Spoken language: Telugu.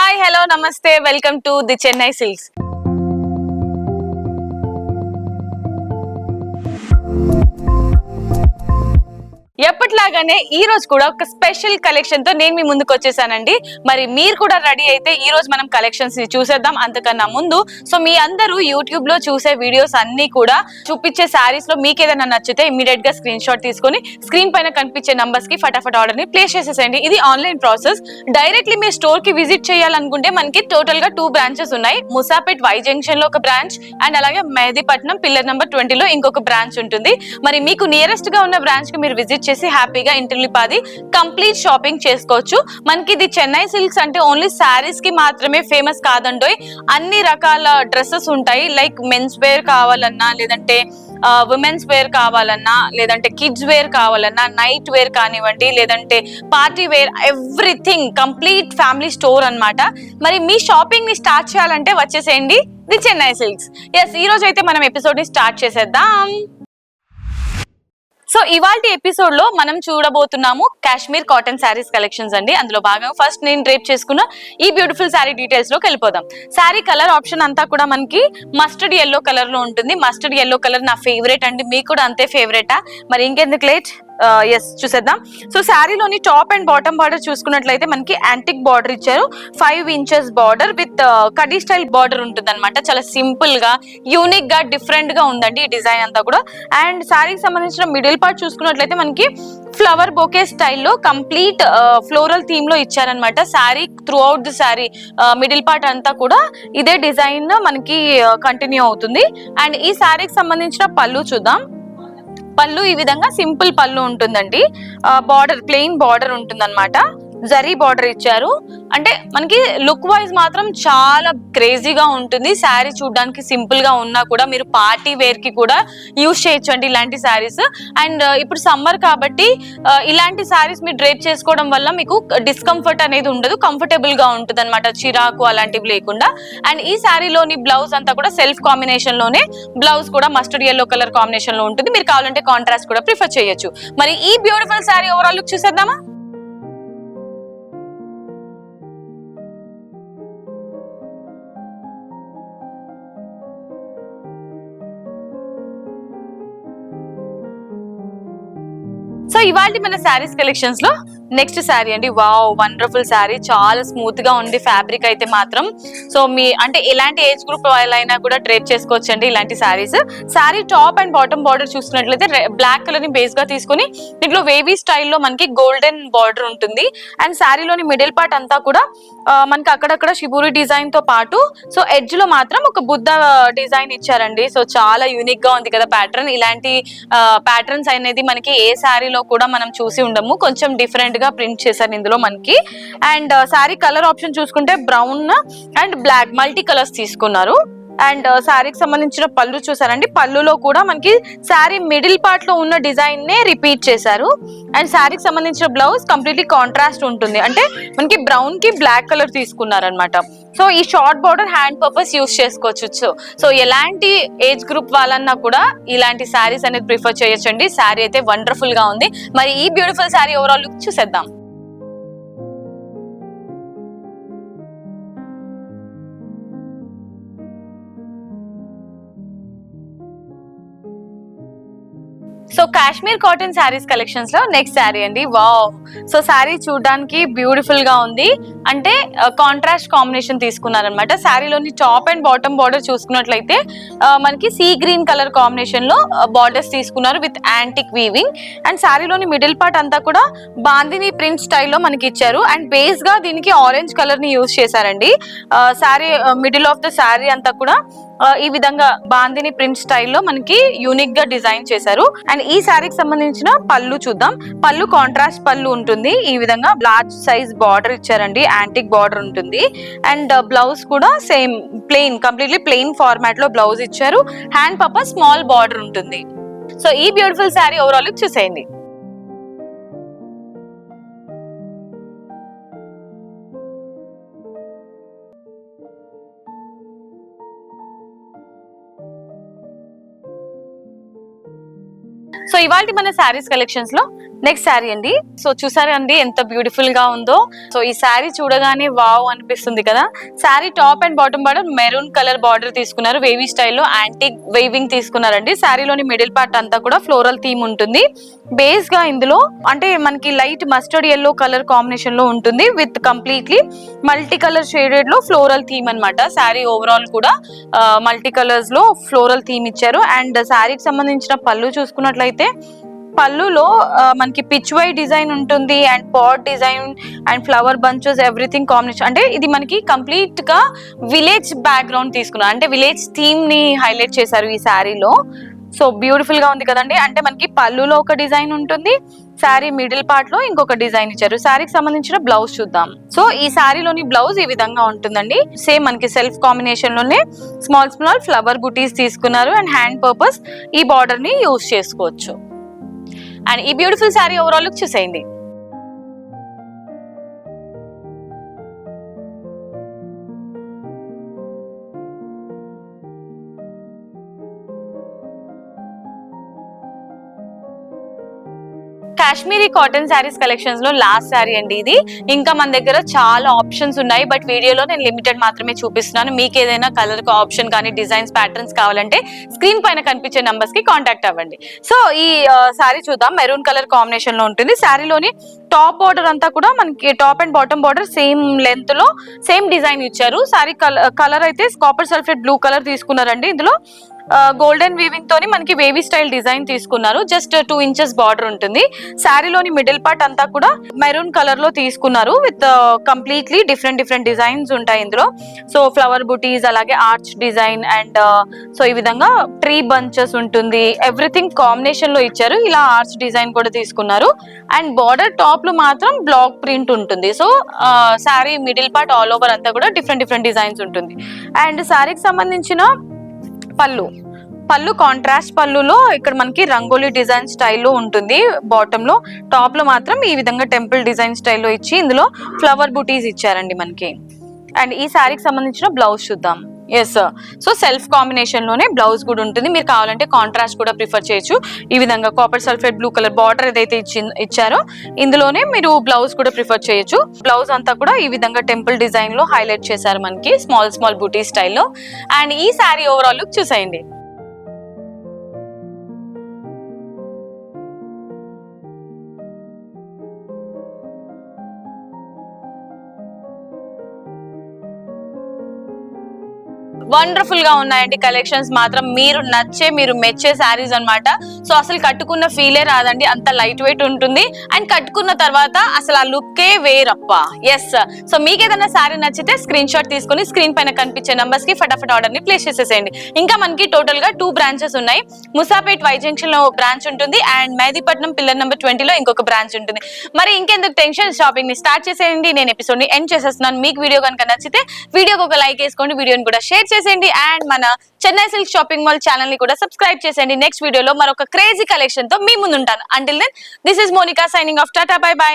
హాయ్ హలో నమస్తే welcome to the Chennai Silks. ఎప్పటిలాగానే ఈ రోజు కూడా ఒక స్పెషల్ కలెక్షన్ తో నేను మీ ముందుకు వచ్చేసానండి. మరి మీరు కూడా రెడీ అయితే ఈ రోజు మనం కలెక్షన్స్ ని చూసేద్దాం. అంతకన్నా ముందు మీ అందరూ యూట్యూబ్ లో చూసే వీడియోస్ అన్ని కూడా చూపించే శారీస్ లో మీకు ఏదైనా నచ్చితే ఇమీడియట్ గా స్క్రీన్ షాట్ తీసుకొని స్క్రీన్ పైన కనిపించే నంబర్స్ కి ఫటాఫట్ ఆర్డర్ ని ప్లేస్ చేసేసేయండి. ఇది ఆన్లైన్ ప్రాసెస్. డైరెక్ట్లీ మీ స్టోర్ కి విజిట్ చేయాలనుకుంటే మనకి టోటల్ గా 2 బ్రాంచెస్ ఉన్నాయి. ముసాపేట్ వై జంక్షన్ లో ఒక బ్రాంచ్ అండ్ అలాగే మెహదీపట్నం పిల్లర్ నెంబర్ 20 లో ఇంకొక బ్రాంచ్ ఉంటుంది. మరి మీకు నియరెస్ట్ గా ఉన్న బ్రాంచ్ కి మీరు విజిట్ చేసి హ్యాపీగా ఇంటిల్లిపాది కంప్లీట్ షాపింగ్ చేసుకోవచ్చు. మనకి ఇది చెన్నై సిల్క్స్ అంటే ఓన్లీ శారీస్ కి మాత్రమే ఫేమస్ కాదండోయ్. అన్ని రకాల డ్రెస్సెస్ ఉంటాయి. లైక్ మెన్స్ వేర్ కావాలన్నా, లేదంటే ఉమెన్స్ వేర్ కావాలన్నా, లేదంటే కిడ్స్ వేర్ కావాలన్నా, నైట్ వేర్ కానివ్వండి, లేదంటే party wear, everything complete family store అన్నమాట. మరి మీ షాపింగ్ ని స్టార్ట్ చేయాలంటే వచ్చేసేయండి ది చెన్నై సిల్క్స్. ఎస్, ఈ రోజు అయితే మనం ఎపిసోడ్ ని స్టార్ట్ చేసేద్దాం. సో ఇవాల్టి ఎపిసోడ్ లో మనం చూడబోతున్నాము కాశ్మీర్ కాటన్ శారీస్ కలెక్షన్స్ అండి. అందులో భాగంగా ఫస్ట్ నేను డ్రేప్ చేసుకున్న ఈ బ్యూటిఫుల్ శారీ డీటెయిల్స్ లోకి వెళ్ళిపోదాం. శారీ కలర్ ఆప్షన్ అంతా కూడా మనకి మస్టర్డ్ ఎల్లో కలర్ లో ఉంటుంది. మస్టర్డ్ ఎల్లో కలర్ నా ఫేవరెట్ అండి. మీకు కూడా అంతే ఫేవరెటా? మరి ఇంకెందుకు లేట్, ఎస్ చూసేద్దాం. సో శారీలోని టాప్ అండ్ బాటమ్ బార్డర్ చూసుకున్నట్లయితే మనకి యాంటిక్ బార్డర్ ఇచ్చారు. 5 ఇంచెస్ బార్డర్ విత్ కడీ స్టైల్ బార్డర్ ఉంటుంది అనమాట. చాలా సింపుల్ గా, యూనిక్ గా, డిఫరెంట్ గా ఉందండి ఈ డిజైన్ అంతా కూడా. అండ్ శారీకి సంబంధించిన మిడిల్ పార్ట్ చూసుకున్నట్లయితే మనకి ఫ్లవర్ బొకే స్టైల్లో కంప్లీట్ ఫ్లోరల్ థీమ్ లో ఇచ్చారనమాట. Sari through out the sari middle part అంతా కూడా ఇదే డిజైన్ మనకి కంటిన్యూ అవుతుంది. అండ్ ఈ శారీకి సంబంధించిన పళ్ళు చూద్దాం. పళ్ళు ఈ విధంగా సింపుల్ పళ్ళు ఉంటుందండి. బార్డర్ ప్లెయిన్ బార్డర్ ఉంటుంది అనమాట. జరీ బార్డర్ ఇచ్చారు. అంటే మనకి లుక్ వైజ్ మాత్రం చాలా క్రేజీగా ఉంటుంది. శారీ చూడడానికి సింపుల్ గా ఉన్నా కూడా మీరు పార్టీ వేర్ కి కూడా యూజ్ చేయొచ్చు అండి ఇలాంటి శారీస్. అండ్ ఇప్పుడు సమ్మర్ కాబట్టి ఇలాంటి శారీస్ మీరు డ్రేప్ చేసుకోవడం వల్ల మీకు డిస్కంఫర్ట్ అనేది ఉండదు, కంఫర్టబుల్ గా ఉంటుంది అనమాట, చిరాకు అలాంటివి లేకుండా. అండ్ ఈ శారీలోని బ్లౌజ్ అంతా కూడా సెల్ఫ్ కాంబినేషన్ లోనే బ్లౌజ్ కూడా మస్టర్డ్ ఎల్లో కలర్ కాంబినేషన్ లో ఉంటుంది. మీరు కావాలంటే కాంట్రాస్ట్ కూడా ప్రిఫర్ చేయొచ్చు. మరి ఈ బ్యూటిఫుల్ శారీ ఓవరాల్ లుక్ చూసేద్దామా? సో ఇవాళ మన శారీస్ కలెక్షన్స్ లో నెక్స్ట్ శారీ అండి. Wow, wonderful sari. చాలా స్మూత్ గా ఉంది ఫ్యాబ్రిక్ అయితే మాత్రం. సో మీ అంటే ఎలాంటి ఏజ్ గ్రూప్ వాళ్ళైనా కూడా డ్రేప్ చేసుకోవచ్చు అండి ఇలాంటి saris. Sari top and bottom border చూసుకున్నట్లయితే బ్లాక్ కలర్ ని బేస్ గా తీసుకుని దీంట్లో వేవీ స్టైల్లో మనకి గోల్డెన్ బార్డర్ ఉంటుంది. అండ్ శారీలోని మిడిల్ పార్ట్ అంతా కూడా మనకి అక్కడక్కడ షిబూరి డిజైన్ తో పాటు సో ఎడ్జ్ లో మాత్రం ఒక బుద్ధ డిజైన్ ఇచ్చారండి. సో చాలా యూనిక్ గా ఉంది కదా ప్యాటర్న్. ఇలాంటి ప్యాటర్న్స్ అనేది మనకి ఏ శారీలో కూడా మనం చూసి ఉండము. కొంచెం డిఫరెంట్ గా ప్రింట్ చేశారు ఇందులో మనకి. అండ్ శారీ కలర్ ఆప్షన్ చూసుకుంటే brown and black multi colours తీసుకున్నారు. అండ్ శారీకి సంబంధించిన పళ్ళు చూసారండి. పళ్ళులో కూడా మనకి శారీ మిడిల్ పార్ట్ లో ఉన్న డిజైన్ నే రిపీట్ చేశారు. అండ్ శారీకి సంబంధించిన బ్లౌజ్ కంప్లీట్లీ కాంట్రాస్ట్ ఉంటుంది. అంటే మనకి బ్రౌన్ కి బ్లాక్ కలర్ తీసుకున్నారనమాట. సో ఈ short border hand purpose use చేసుకోవచ్చు. సో ఎలాంటి ఏజ్ గ్రూప్ వాళ్ళన్నా కూడా ఇలాంటి శారీస్ అనేది ప్రిఫర్ చేయొచ్చండి. శారీ అయితే వండర్ఫుల్ గా ఉంది. మరి ఈ బ్యూటిఫుల్ శారీ ఓవరాల్ లుక్ చూసేద్దాం. So Kashmir cotton sarees collections లో నెక్స్ట్ శారీ అండి. వావ్, సో శారీ చూడడానికి బ్యూటిఫుల్ గా ఉంది. అంటే కాంట్రాస్ట్ కాంబినేషన్ తీసుకున్నారనమాట. శారీలోని టాప్ అండ్ బాటమ్ బార్డర్ చూసుకున్నట్లయితే మనకి సీ గ్రీన్ కలర్ కాంబినేషన్ లో బార్డర్స్ తీసుకున్నారు విత్ యాంటిక్ వీవింగ్. అండ్ శారీలోని మిడిల్ పార్ట్ అంతా కూడా బాందిని ప్రింట్ స్టైల్లో మనకి ఇచ్చారు. అండ్ బేస్ గా దీనికి ఆరెంజ్ కలర్ ని యూజ్ చేశారండి. Sari middle of the sari అంతా కూడా ఈ విధంగా బాందిని ప్రింట్ స్టైల్లో మనకి యూనిక్ గా డిజైన్ చేశారు. అండ్ ఈ శారీకి సంబంధించిన పళ్ళు చూద్దాం. పళ్ళు కాంట్రాస్ట్ పళ్ళు ఉంటుంది. ఈ విధంగా లార్జ్ సైజ్ బార్డర్ ఇచ్చారండి. యాంటిక్ బార్డర్ ఉంటుంది. అండ్ బ్లౌజ్ కూడా same plain, completely plain format లో బ్లౌజ్ ఇచ్చారు. హ్యాండ్ పర్పస్ స్మాల్ బార్డర్ ఉంటుంది. సో ఈ బ్యూటిఫుల్ శారీ ఓవరాల్ లుక్ చూసేయండి. సో ఇవాళ మన శారీస్ కలెక్షన్స్ లో నెక్స్ట్ శారీ అండి. సో చూసారా అండి ఎంత బ్యూటిఫుల్ గా ఉందో. సో ఈ శారీ చూడగానే వావ్ అనిపిస్తుంది కదా. Sari top and bottom border maroon colour border తీసుకున్నారు, వేవీ స్టైల్లో యాంటిక్ వేవింగ్ తీసుకున్నారండి. శారీలోని మిడిల్ పార్ట్ అంతా కూడా ఫ్లోరల్ థీమ్ ఉంటుంది. బేస్ గా ఇందులో అంటే మనకి light mustard yellow colour combination లో ఉంటుంది with completely multi colour shaded లో ఫ్లోరల్ థీమ్ అన్నమాట. శారీ ఓవరాల్ కూడా మల్టీ కలర్స్ లో ఫ్లోరల్ థీమ్ ఇచ్చారు. అండ్ శారీకి సంబంధించిన పళ్ళు చూసుకున్నట్లయితే పళ్ళులో మనకి పిచ్ వై డిజైన్ ఉంటుంది and pot design and flower bunches everything combination. అంటే ఇది మనకి కంప్లీట్ గా విలేజ్ బ్యాక్గ్రౌండ్ తీసుకున్నారు, అంటే విలేజ్ థీమ్ ని హైలైట్ చేశారు ఈ శారీలో. సో బ్యూటిఫుల్ గా ఉంది కదండి. అంటే మనకి పళ్ళులో ఒక డిజైన్ ఉంటుంది, శారీ మిడిల్ పార్ట్ లో ఇంకొక డిజైన్ ఇచ్చారు. శారీకి సంబంధించిన బ్లౌజ్ చూద్దాం. సో ఈ శారీలోని బ్లౌజ్ ఈ విధంగా ఉంటుందండి. సేమ్ మనకి సెల్ఫ్ కాంబినేషన్ లోనే స్మాల్ స్మాల్ ఫ్లవర్ బుటీస్ తీసుకున్నారు అండ్ హ్యాండ్ పర్పస్ ఈ బార్డర్ ని యూజ్ చేసుకోవచ్చు. అండ్ ఈ బ్యూటిఫుల్ శారీ ఓవరాల్ లుక్ చూసేయండి. కాశ్మీరీ కాటన్ శారీస్ కలెక్షన్స్ లో లాస్ట్ శారీ అండి ఇది. ఇంకా మన దగ్గర చాలా ఆప్షన్స్ ఉన్నాయి, బట్ వీడియోలో నేను లిమిటెడ్ మాత్రమే చూపిస్తున్నాను. మీకు ఏదైనా కలర్ ఆప్షన్ కానీ డిజైన్స్ ప్యాటర్న్స్ కావాలంటే స్క్రీన్ పైన కనిపించే నంబర్స్ కి కాంటాక్ట్ అవ్వండి. సో ఈ శారీ చూద్దాం. మెరూన్ కలర్ కాంబినేషన్ లో ఉంటుంది. శారీలోని టాప్ బార్డర్ అంతా కూడా మనకి top and bottom border same length లో సేమ్ డిజైన్ ఇచ్చారు. శారీ కలర్ అయితే కాపర్ సల్ఫేట్ బ్లూ కలర్ తీసుకున్నారండి. ఇందులో గోల్డెన్ వీవింగ్ తోని మనకి వేవీ స్టైల్ డిజైన్ తీసుకున్నారు. జస్ట్ 2 ఇంచెస్ బార్డర్ ఉంటుంది. శారీలోని మిడిల్ పార్ట్ అంతా కూడా మెరూన్ కలర్ లో తీసుకున్నారు విత్ కంప్లీట్లీ డిఫరెంట్ డిజైన్స్ ఉంటాయి ఇందులో. సో ఫ్లవర్ బుటీస్, అలాగే ఆర్చ్ డిజైన్ అండ్ సో ఈ విధంగా ట్రీ బంచెస్ ఉంటుంది. ఎవ్రీథింగ్ కాంబినేషన్ లో ఇచ్చారు. ఇలా ఆర్చ్ డిజైన్ కూడా తీసుకున్నారు అండ్ బార్డర్ టాప్ లో మాత్రం బ్లాక్ ప్రింట్ ఉంటుంది. So sari middle part all over అంతా కూడా డిఫరెంట్ డిజైన్స్ ఉంటుంది. అండ్ శారీకి సంబంధించిన పళ్ళు కాంట్రాస్ట్ పళ్ళులో ఇక్కడ మనకి రంగోలీ డిజైన్ స్టైల్లో ఉంటుంది. బాటమ్ లో, టాప్ లో మాత్రం ఈ విధంగా టెంపుల్ డిజైన్ స్టైల్లో ఇచ్చి ఇందులో ఫ్లవర్ బుటీస్ ఇచ్చారండి మనకి. అండ్ ఈ శారీకి సంబంధించిన బ్లౌజ్ చూద్దాం. ఎస్, సో సెల్ఫ్ కాంబినేషన్ లోనే బ్లౌజ్ కూడా ఉంటుంది. మీరు కావాలంటే కాంట్రాస్ట్ కూడా ప్రిఫర్ చేయొచ్చు. ఈ విధంగా copper sulphate blue colour border ఏదైతే ఇచ్చారో ఇందులోనే మీరు బ్లౌజ్ కూడా ప్రిఫర్ చేయొచ్చు. బ్లౌజ్ అంతా కూడా ఈ విధంగా టెంపుల్ డిజైన్ లో హైలైట్ చేశారు మనకి స్మాల్ బూటీ స్టైల్లో. అండ్ ఈ శారీ ఓవరాల్ లుక్ చూసేయండి. వండర్ఫుల్ గా ఉన్నాయండి కలెక్షన్స్ మాత్రం. మీరు మెచ్చే శారీస్ అన్నమాట. సో అసలు కట్టుకున్న ఫీలే రాదండి, అంత లైట్ వెయిట్ ఉంటుంది. అండ్ కట్టుకున్న తర్వాత అసలు ఆ లుక్కే వేరప్ప. ఎస్, సో మీకు ఏదైనా శారీ నచ్చితే స్క్రీన్ షాట్ తీసుకుని స్క్రీన్ పైన కనిపించే నంబర్స్ కి ఫటాఫట్ ఆర్డర్ ని ప్లేస్ చేసేసేయండి. ఇంకా మనకి టోటల్ గా 2 బ్రాంచెస్ ఉన్నాయి. ముసాపేట్ వై జంక్షన్ లో బ్రాంచ్ ఉంటుంది అండ్ మెహదీపట్నం పిల్లర్ నెంబర్ 20 లో ఇంకొక బ్రాంచ్ ఉంటుంది. మరి ఇంకెందుకు టెన్షన్, షాపింగ్ ని స్టార్ట్ చేసేయండి. నేను ఎపిసోడ్ ని ఎండ్ చేసేస్తున్నాను. మీకు వీడియో కనుక నచ్చితే వీడియోకి ఒక లైక్ వేసుకోండి, వీడియోని కూడా షేర్ చేసేయండి అండ్ మన Chennai silk shopping mall channel ని కూడా సబ్స్క్రైబ్ చేసేయండి. నెక్స్ట్ వీడియోలో మరొక క్రేజీ కలెక్షన్ తో మీ ముందు ఉంటాను. Until then this is Monica signing off. టాటా, బై బై.